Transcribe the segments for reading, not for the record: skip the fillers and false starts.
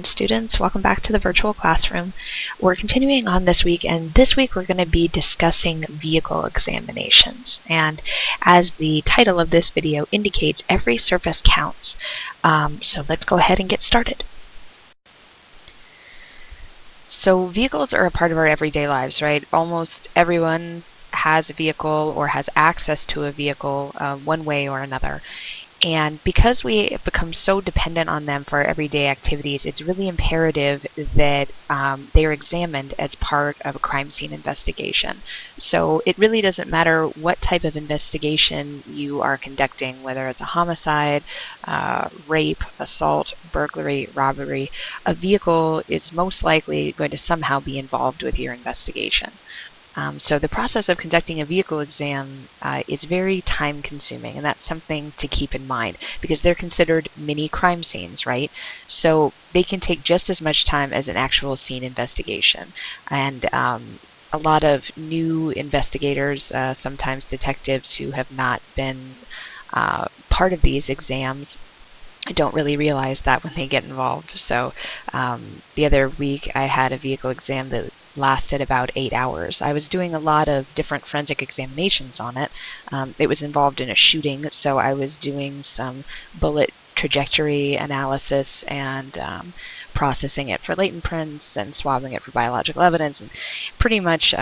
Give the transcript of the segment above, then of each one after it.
Students, welcome back to the virtual classroom. We're continuing on this week, and this week we're going to be discussing vehicle examinations. And as the title of this video indicates, every surface counts. So let's go ahead and get started. So vehicles are a part of our everyday lives, right? Almost everyone has a vehicle or has access to a vehicle one way or another. And because we have become so dependent on them for our everyday activities, it's really imperative that they are examined as part of a crime scene investigation. So it really doesn't matter what type of investigation you are conducting, whether it's a homicide, rape, assault, burglary, robbery, a vehicle is most likely going to somehow be involved with your investigation. So the process of conducting a vehicle exam is very time consuming, and that's something to keep in mind because they're considered mini crime scenes, right? So they can take just as much time as an actual scene investigation. And a lot of new investigators, sometimes detectives who have not been part of these exams, don't really realize that when they get involved. So the other week I had a vehicle exam that lasted about 8 hours. I was doing a lot of different forensic examinations on it. It was involved in a shooting, so I was doing some bullet trajectory analysis and processing it for latent prints and swabbing it for biological evidence, and pretty much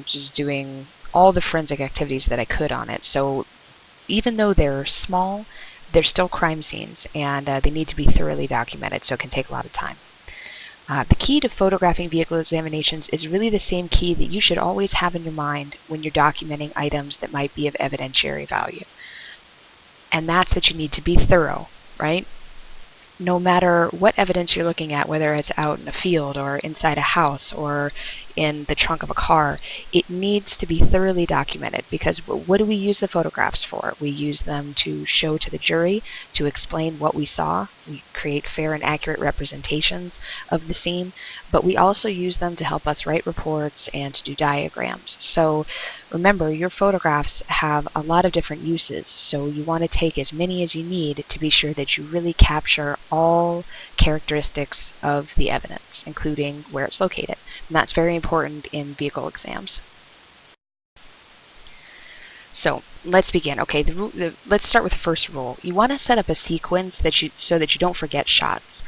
just doing all the forensic activities that I could on it. So even though they're small, they're still crime scenes, and they need to be thoroughly documented, so it can take a lot of time. The key to photographing vehicle examinations is really the same key that you should always have in your mind when you're documenting items that might be of evidentiary value. And that's that you need to be thorough, right? No matter what evidence you're looking at, whether it's out in a field or inside a house or in the trunk of a car, it needs to be thoroughly documented, because what do we use the photographs for? We use them to show to the jury, to explain what we saw. We create fair and accurate representations of the scene, but we also use them to help us write reports and to do diagrams. So remember, your photographs have a lot of different uses, so you want to take as many as you need to be sure that you really capture all characteristics of the evidence, including where it's located. And that's very important in vehicle exams. So let's begin. Okay, let's start with the first rule. You want to set up a sequence so that you don't forget shots.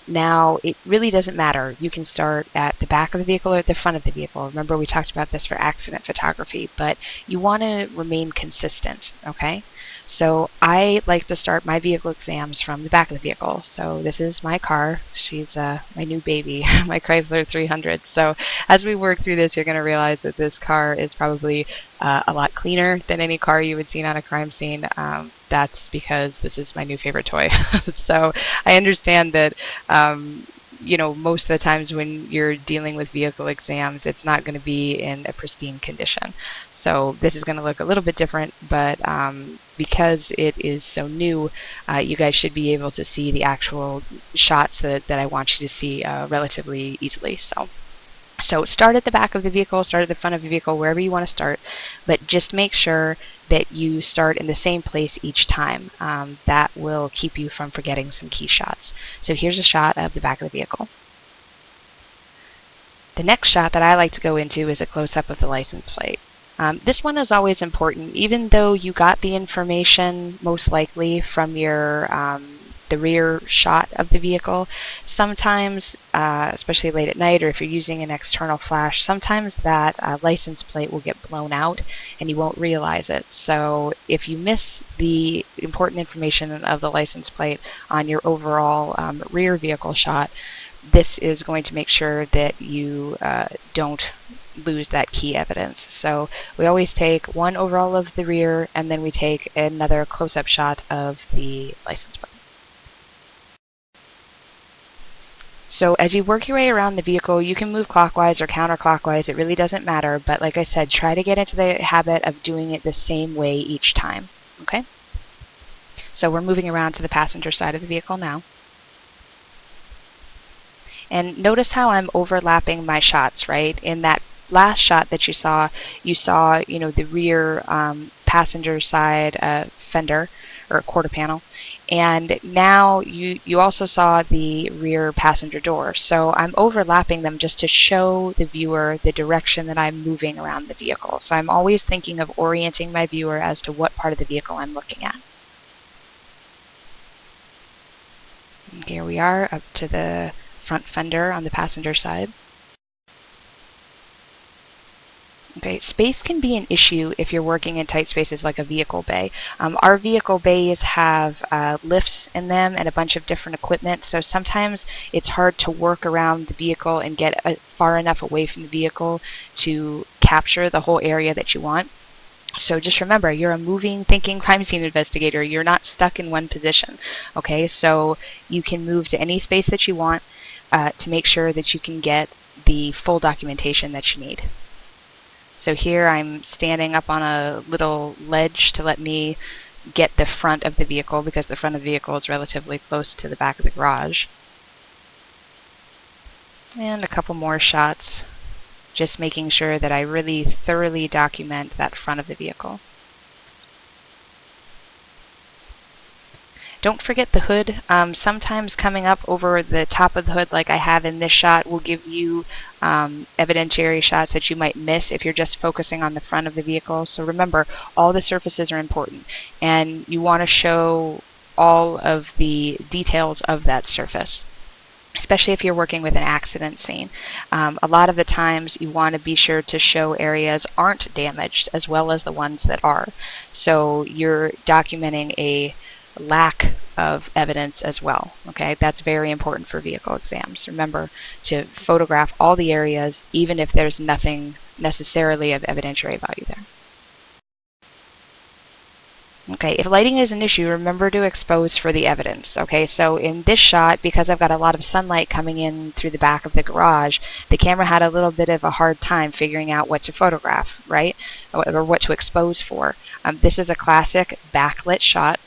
Now, it really doesn't matter. You can start at the back of the vehicle or at the front of the vehicle. Remember, we talked about this for accident photography, but you want to remain consistent, okay? So I like to start my vehicle exams from the back of the vehicle. So this is my car. She's my new baby, my Chrysler 300. So as we work through this, you're going to realize that this car is probably a lot cleaner than any car you would see on a crime scene. That's because this is my new favorite toy. So I understand that most of the times when you're dealing with vehicle exams, it's not going to be in a pristine condition. So this is going to look a little bit different, but because it is so new, you guys should be able to see the actual shots that I want you to see relatively easily. So start at the back of the vehicle, start at the front of the vehicle, wherever you want to start, but just make sure that you start in the same place each time. That will keep you from forgetting some key shots. So here's a shot of the back of the vehicle. The next shot that I like to go into is a close-up of the license plate. This one is always important, even though you got the information most likely from your the rear shot of the vehicle. Sometimes, especially late at night, or if you're using an external flash, sometimes that license plate will get blown out and you won't realize it. So if you miss the important information of the license plate on your overall rear vehicle shot, this is going to make sure that you don't lose that key evidence. So we always take one overall of the rear, and then we take another close-up shot of the license plate. So as you work your way around the vehicle, you can move clockwise or counterclockwise. It really doesn't matter, but like I said, try to get into the habit of doing it the same way each time. Okay? So we're moving around to the passenger side of the vehicle now. And notice how I'm overlapping my shots, right? In that last shot that you saw, the rear passenger side fender, or a quarter panel. And now you also saw the rear passenger door. So I'm overlapping them just to show the viewer the direction that I'm moving around the vehicle. So I'm always thinking of orienting my viewer as to what part of the vehicle I'm looking at. And here we are up to the front fender on the passenger side. Okay, space can be an issue if you're working in tight spaces like a vehicle bay. Our vehicle bays have lifts in them and a bunch of different equipment, so sometimes it's hard to work around the vehicle and get far enough away from the vehicle to capture the whole area that you want. So just remember, you're a moving, thinking crime scene investigator. You're not stuck in one position. Okay, so you can move to any space that you want to make sure that you can get the full documentation that you need. So here I'm standing up on a little ledge to let me get the front of the vehicle, because the front of the vehicle is relatively close to the back of the garage. And a couple more shots, just making sure that I really thoroughly document that front of the vehicle. Don't forget the hood. Sometimes coming up over the top of the hood like I have in this shot will give you evidentiary shots that you might miss if you're just focusing on the front of the vehicle. So remember, all the surfaces are important, and you want to show all of the details of that surface, especially if you're working with an accident scene. A lot of the times you want to be sure to show areas aren't damaged as well as the ones that are. So you're documenting a lack of evidence as well. Okay, that's very important for vehicle exams. Remember to photograph all the areas, even if there's nothing necessarily of evidentiary value there. Okay, if lighting is an issue, remember to expose for the evidence. Okay, so in this shot, because I've got a lot of sunlight coming in through the back of the garage, the camera had a little bit of a hard time figuring out what to photograph, right? Or what to expose for. This is a classic backlit shot.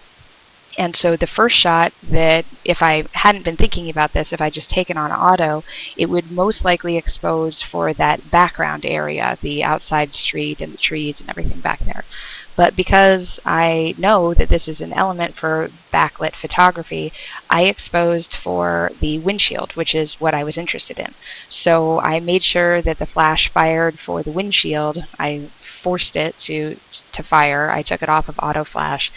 And so the first shot, that if I hadn't been thinking about this, if I just taken on auto, it would most likely expose for that background area, the outside street and the trees and everything back there. But because I know that this is an element for backlit photography, I exposed for the windshield, which is what I was interested in. So I made sure that the flash fired for the windshield. I forced it to fire. I took it off of auto flash.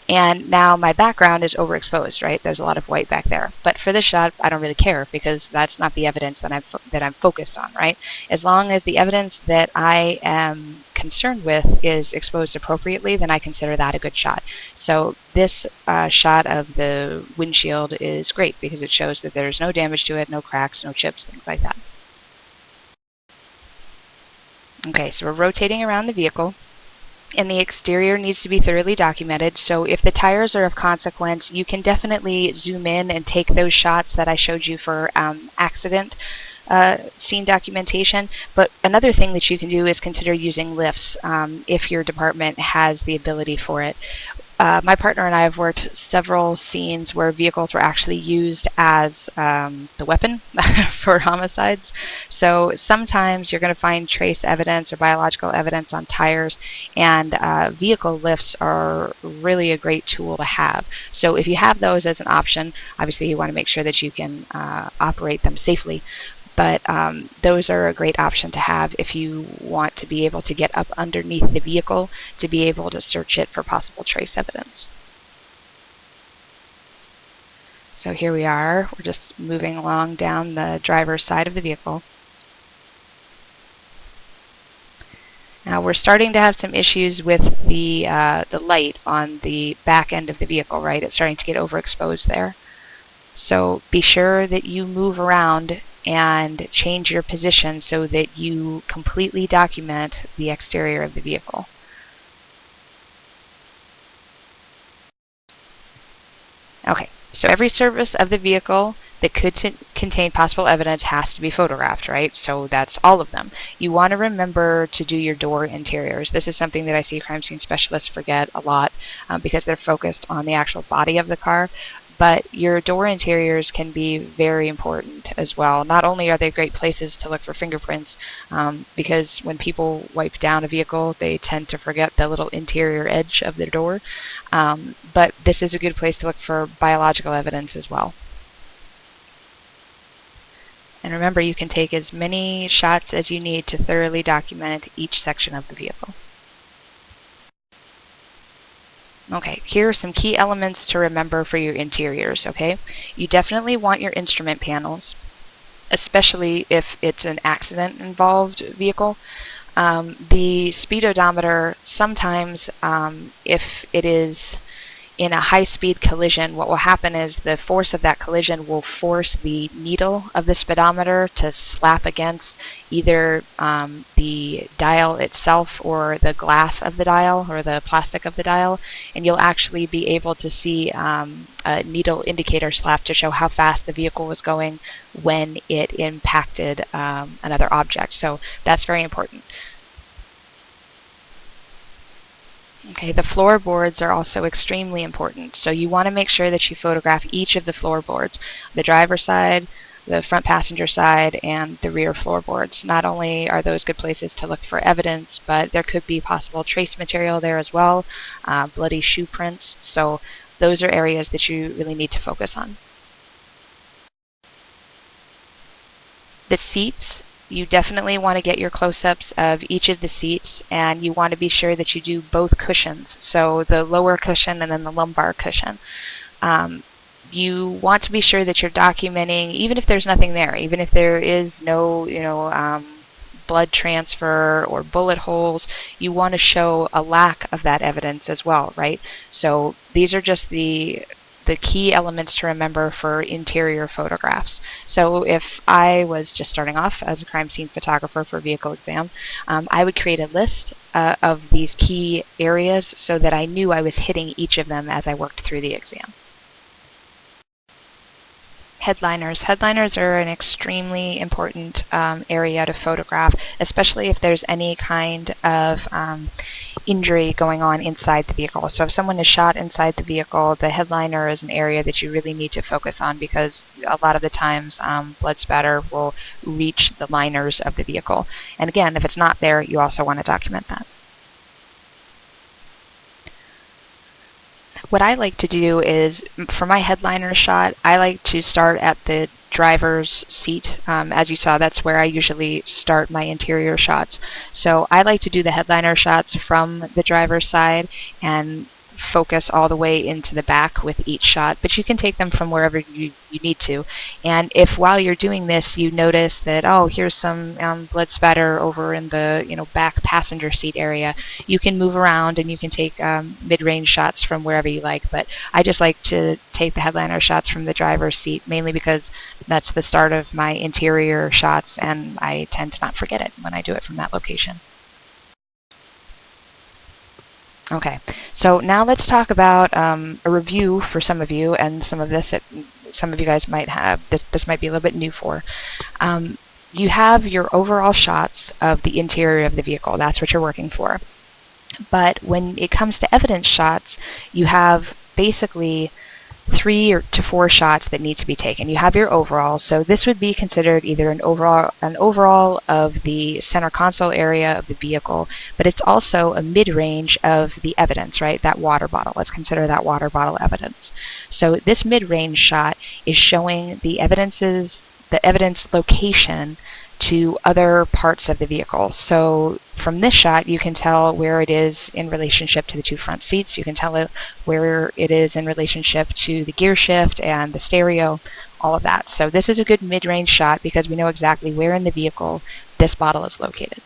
And now my background is overexposed, right? There's a lot of white back there. But for this shot, I don't really care, because that's not the evidence that I'm focused on, right? As long as the evidence that I am concerned with is exposed appropriately, then I consider that a good shot. So this shot of the windshield is great because it shows that there's no damage to it, no cracks, no chips, things like that. Okay, so we're rotating around the vehicle, and the exterior needs to be thoroughly documented. So if the tires are of consequence, you can definitely zoom in and take those shots that I showed you for accident scene documentation. But another thing that you can do is consider using lifts if your department has the ability for it. My partner and I have worked several scenes where vehicles were actually used as the weapon for homicides. So sometimes you're going to find trace evidence or biological evidence on tires, and vehicle lifts are really a great tool to have. So if you have those as an option, obviously you want to make sure that you can operate them safely. But those are a great option to have if you want to be able to get up underneath the vehicle to be able to search it for possible trace evidence. So here we are. We're just moving along down the driver's side of the vehicle. Now we're starting to have some issues with the light on the back end of the vehicle, right? It's starting to get overexposed there. So be sure that you move around and change your position so that you completely document the exterior of the vehicle. Okay, so every surface of the vehicle that could contain possible evidence has to be photographed, right? So that's all of them. You want to remember to do your door interiors. This is something that I see crime scene specialists forget a lot because they're focused on the actual body of the car. But your door interiors can be very important as well. Not only are they great places to look for fingerprints, because when people wipe down a vehicle, they tend to forget the little interior edge of the door, but this is a good place to look for biological evidence as well. And remember, you can take as many shots as you need to thoroughly document each section of the vehicle. Okay, here are some key elements to remember for your interiors, okay? You definitely want your instrument panels, especially if it's an accident-involved vehicle. The speed odometer, sometimes if it is in a high-speed collision, what will happen is the force of that collision will force the needle of the speedometer to slap against either the dial itself or the glass of the dial or the plastic of the dial, and you'll actually be able to see a needle indicator slap to show how fast the vehicle was going when it impacted another object. So that's very important. Okay, the floorboards are also extremely important. So you want to make sure that you photograph each of the floorboards, the driver's side, the front passenger side, and the rear floorboards. Not only are those good places to look for evidence, but there could be possible trace material there as well, bloody shoe prints. So those are areas that you really need to focus on. The seats, you definitely want to get your close-ups of each of the seats, and you want to be sure that you do both cushions, so the lower cushion and then the lumbar cushion. You want to be sure that you're documenting, even if there's nothing there, even if there is no, blood transfer or bullet holes, you want to show a lack of that evidence as well, right? So these are just the key elements to remember for interior photographs. So if I was just starting off as a crime scene photographer for vehicle exam, I would create a list of these key areas so that I knew I was hitting each of them as I worked through the exam. Headliners. Headliners are an extremely important area to photograph, especially if there's any kind of injury going on inside the vehicle. So if someone is shot inside the vehicle, the headliner is an area that you really need to focus on, because a lot of the times blood spatter will reach the liners of the vehicle. And again, if it's not there, you also want to document that. What I like to do is, for my headliner shot, I like to start at the driver's seat. As you saw, that's where I usually start my interior shots. So I like to do the headliner shots from the driver's side and focus all the way into the back with each shot, but you can take them from wherever you need to. And if while you're doing this you notice that, oh, here's some blood spatter over in the back passenger seat area, you can move around and you can take mid-range shots from wherever you like. But I just like to take the headliner shots from the driver's seat, mainly because that's the start of my interior shots, and I tend to not forget it when I do it from that location. Okay, so now let's talk about a review for some of you, and some of you guys might have. This might be a little bit new for. You have your overall shots of the interior of the vehicle. That's what you're working for. But when it comes to evidence shots, you have basically 3 to 4 shots that need to be taken. You have your overall, so this would be considered either an overall of the center console area of the vehicle, but it's also a mid-range of the evidence, right? That water bottle. Let's consider that water bottle evidence. So this mid-range shot is showing the evidence location to other parts of the vehicle. So from this shot you can tell where it is in relationship to the 2 front seats. You can tell where it is in relationship to the gear shift and the stereo, all of that. So this is a good mid-range shot because we know exactly where in the vehicle this bottle is located.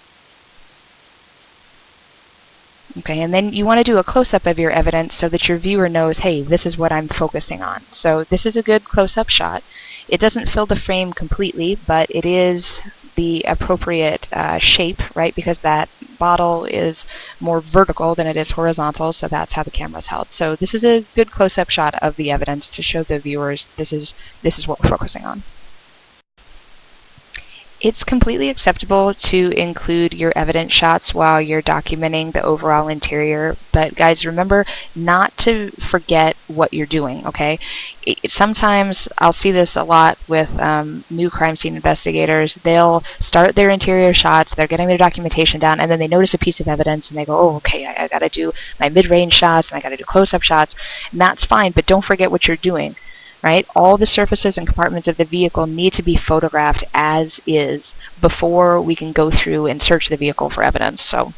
Okay, and then you want to do a close-up of your evidence so that your viewer knows, hey, this is what I'm focusing on. So this is a good close-up shot. It doesn't fill the frame completely, but it is the appropriate shape, right? Because that bottle is more vertical than it is horizontal, so that's how the camera is held. So this is a good close-up shot of the evidence to show the viewers this is what we're focusing on. It's completely acceptable to include your evidence shots while you're documenting the overall interior, but guys, remember not to forget what you're doing, okay? Sometimes I'll see this a lot with new crime scene investigators. They'll start their interior shots, they're getting their documentation down, and then they notice a piece of evidence and they go, oh, okay, I gotta do my mid-range shots and I gotta do close-up shots, and that's fine, but don't forget what you're doing. Right? All the surfaces and compartments of the vehicle need to be photographed as is before we can go through and search the vehicle for evidence. So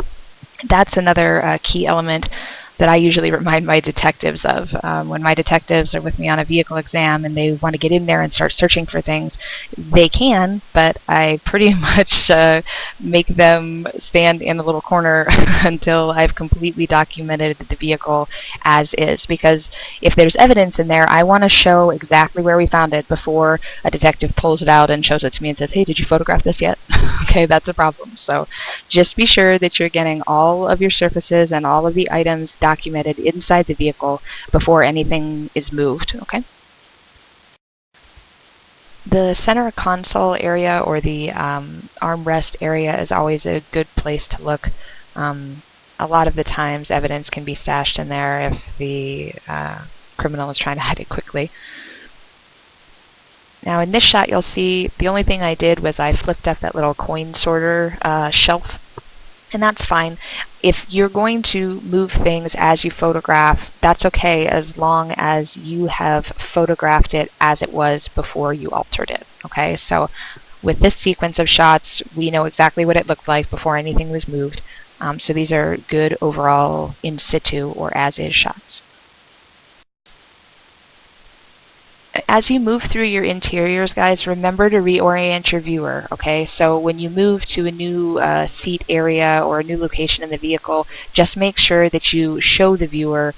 that's another key element that I usually remind my detectives of. When my detectives are with me on a vehicle exam and they want to get in there and start searching for things, they can, but I pretty much make them stand in a little corner until I've completely documented the vehicle as is. Because if there's evidence in there, I want to show exactly where we found it before a detective pulls it out and shows it to me and says, hey, did you photograph this yet? Okay, that's a problem. So just be sure that you're getting all of your surfaces and all of the items documented inside the vehicle before anything is moved, okay? The center console area or the armrest area is always a good place to look. A lot of the times evidence can be stashed in there if the criminal is trying to hide it quickly. Now in this shot you'll see the only thing I did was I flipped up that little coin sorter shelf. And that's fine. If you're going to move things as you photograph, that's okay as long as you have photographed it as it was before you altered it. Okay, so with this sequence of shots, we know exactly what it looked like before anything was moved. So these are good overall in situ or as-is shots. As you move through your interiors, guys, remember to reorient your viewer, okay? So when you move to a new seat area or a new location in the vehicle, just make sure that you show the viewer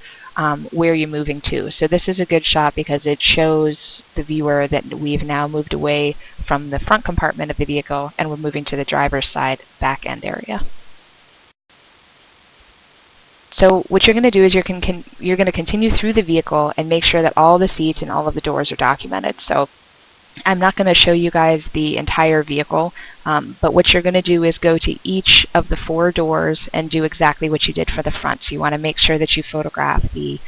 where you're moving to. So this is a good shot because it shows the viewer that we've now moved away from the front compartment of the vehicle and we're moving to the driver's side back end area. So what you're going to do is you're going to continue through the vehicle and make sure that all the seats and all of the doors are documented. So I'm not going to show you guys the entire vehicle, but what you're going to do is go to each of the 4 doors and do exactly what you did for the front. So you want to make sure that you photograph the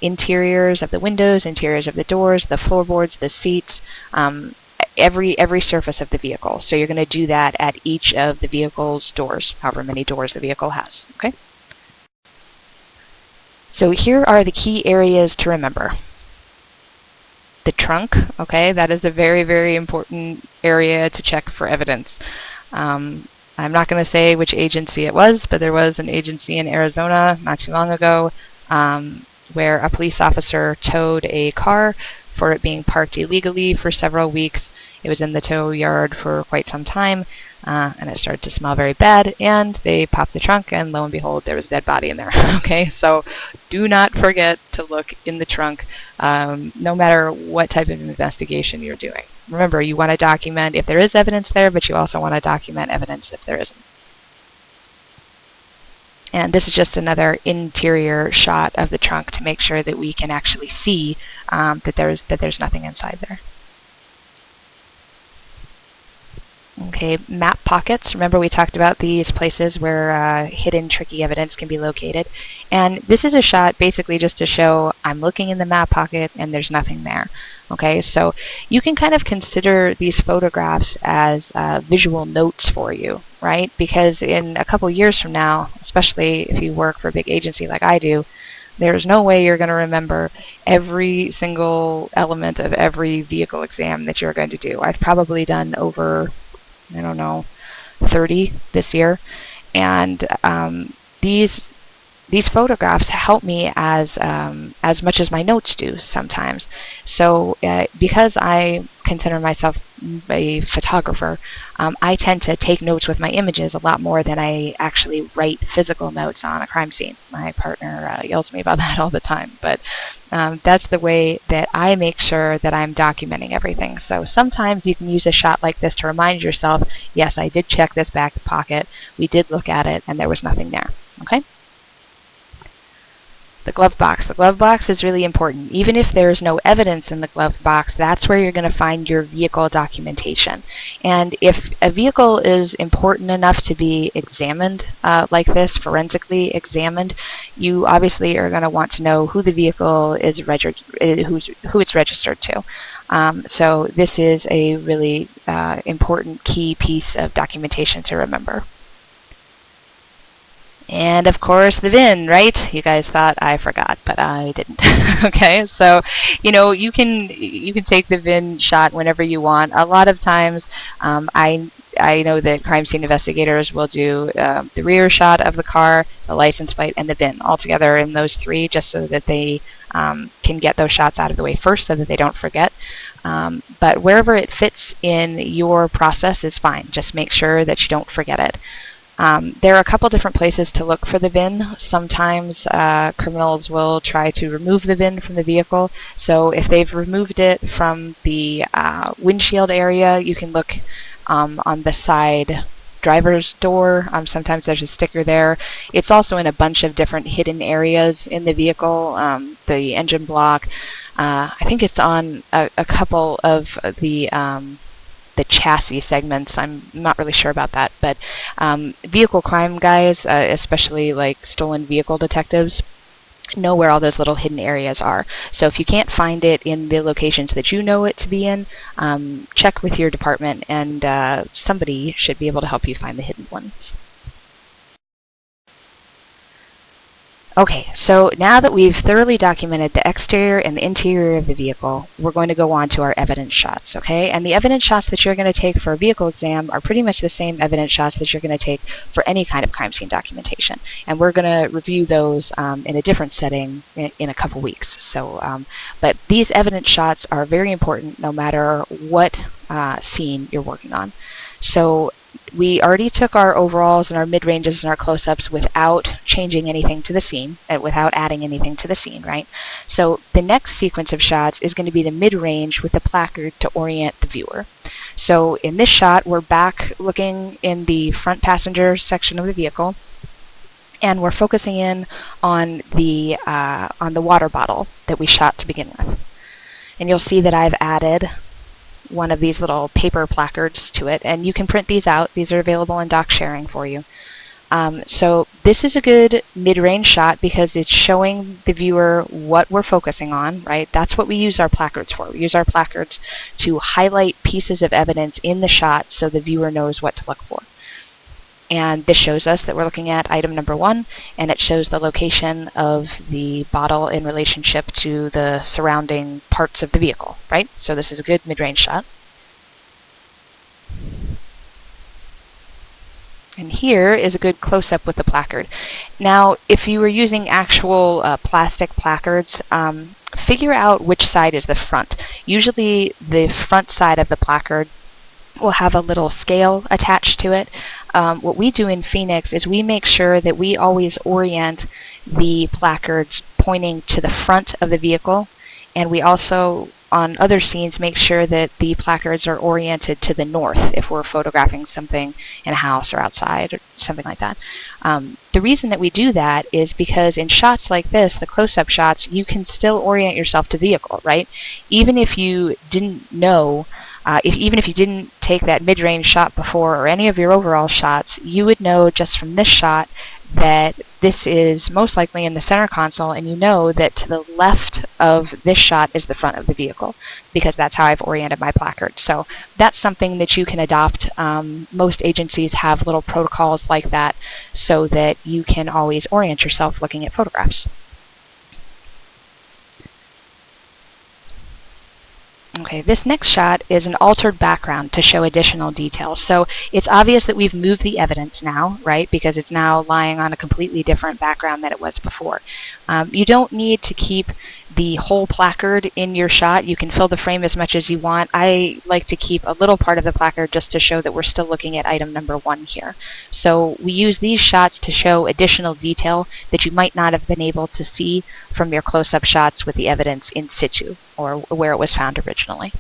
interiors of the windows, interiors of the doors, the floorboards, the seats, every surface of the vehicle. So you're going to do that at each of the vehicle's doors, however many doors the vehicle has. Okay. So here are the key areas to remember. The trunk, okay, that is a very, very important area to check for evidence. I'm not going to say which agency it was, but there was an agency in Arizona not too long ago where a police officer towed a car for it being parked illegally for several weeks. It was in the tow yard for quite some time, and it started to smell very bad, and they popped the trunk, and lo and behold, there was a dead body in there. Okay, so do not forget to look in the trunk, no matter what type of investigation you're doing. Remember, you want to document if there is evidence there, but you also want to document evidence if there isn't. And this is just another interior shot of the trunk to make sure that we can actually see that there's nothing inside there. Okay, map pockets. Remember we talked about these places where hidden, tricky evidence can be located. And this is a shot basically just to show I'm looking in the map pocket and there's nothing there. Okay, so you can kind of consider these photographs as visual notes for you, right? Because in a couple years from now, especially if you work for a big agency like I do, there's no way you're going to remember every single element of every vehicle exam that you're going to do. I've probably done over, I don't know, 30 this year, and these photographs help me as much as my notes do sometimes. So because I consider myself a photographer, I tend to take notes with my images a lot more than I actually write physical notes on a crime scene. My partner yells at me about that all the time, but that's the way that I make sure that I'm documenting everything. So sometimes you can use a shot like this to remind yourself, yes, I did check this back pocket, we did look at it, and there was nothing there. Okay? The glove box. The glove box is really important. Even if there's no evidence in the glove box, that's where you're going to find your vehicle documentation. And if a vehicle is important enough to be examined like this, forensically examined, you obviously are going to want to know who the vehicle is who it's registered to. So this is a really important key piece of documentation to remember. And of course the VIN, right? You guys thought I forgot, but I didn't. Okay, so you can take the VIN shot whenever you want. A lot of times, I know that crime scene investigators will do the rear shot of the car, the license plate, and the VIN all together in those three, just so that they can get those shots out of the way first, so that they don't forget. But wherever it fits in your process is fine. Just make sure that you don't forget it. There are a couple different places to look for the VIN. Sometimes criminals will try to remove the VIN from the vehicle. So if they've removed it from the windshield area, you can look on the side driver's door. Sometimes there's a sticker there. It's also in a bunch of different hidden areas in the vehicle. The engine block. I think it's on a couple of the chassis segments. I'm not really sure about that, but vehicle crime guys, especially like stolen vehicle detectives, know where all those little hidden areas are. So if you can't find it in the locations that you know it to be in, check with your department, and somebody should be able to help you find the hidden ones. Okay, so now that we've thoroughly documented the exterior and the interior of the vehicle, we're going to go on to our evidence shots, okay? And the evidence shots that you're going to take for a vehicle exam are pretty much the same evidence shots that you're going to take for any kind of crime scene documentation. And we're going to review those in a different setting in a couple weeks. So, but these evidence shots are very important no matter what scene you're working on. So we already took our overalls and our mid-ranges and our close-ups without changing anything to the scene, without adding anything to the scene, right? So the next sequence of shots is going to be the mid-range with the placard to orient the viewer. So in this shot, we're back looking in the front passenger section of the vehicle, and we're focusing in on the water bottle that we shot to begin with. And you'll see that I've added one of these little paper placards to it, and you can print these out. These are available in doc sharing for you. So this is a good mid-range shot because it's showing the viewer what we're focusing on, right? That's what we use our placards for. We use our placards to highlight pieces of evidence in the shot so the viewer knows what to look for. And this shows us that we're looking at item number 1, and it shows the location of the bottle in relationship to the surrounding parts of the vehicle, right? So this is a good mid-range shot. And here is a good close-up with the placard. Now, if you were using actual plastic placards, figure out which side is the front. Usually the front side of the placard will have a little scale attached to it. What we do in Phoenix is we make sure that we always orient the placards pointing to the front of the vehicle, and we also, on other scenes, make sure that the placards are oriented to the north if we're photographing something in a house or outside or something like that. The reason that we do that is because in shots like this, the close-up shots, you can still orient yourself to vehicle, right? Even if you didn't know, even if you didn't take that mid-range shot before or any of your overall shots, you would know just from this shot that this is most likely in the center console, and you know that to the left of this shot is the front of the vehicle, because that's how I've oriented my placard. So that's something that you can adopt. Most agencies have little protocols like that so that you can always orient yourself looking at photographs. Okay, this next shot is an altered background to show additional details. So it's obvious that we've moved the evidence now, right? Because it's now lying on a completely different background than it was before. You don't need to keep the whole placard in your shot. You can fill the frame as much as you want. I like to keep a little part of the placard just to show that we're still looking at item number 1 here. So we use these shots to show additional detail that you might not have been able to see from your close-up shots with the evidence in situ, or where it was found originally.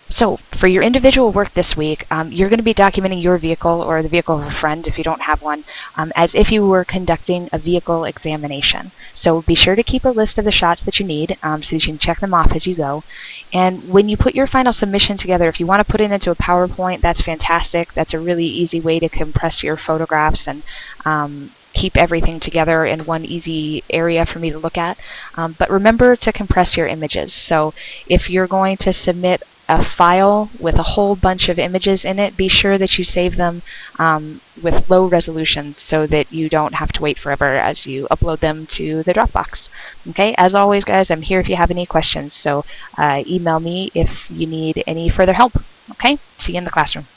So So for your individual work this week, you're going to be documenting your vehicle or the vehicle of a friend if you don't have one, as if you were conducting a vehicle examination. So be sure to keep a list of the shots that you need so that you can check them off as you go. And when you put your final submission together, if you want to put it into a PowerPoint, that's fantastic. That's a really easy way to compress your photographs and keep everything together in one easy area for me to look at. But remember to compress your images. So if you're going to submit a file with a whole bunch of images in it, be sure that you save them with low resolution so that you don't have to wait forever as you upload them to the Dropbox. Okay, as always guys, I'm here if you have any questions, so email me if you need any further help. Okay, see you in the classroom.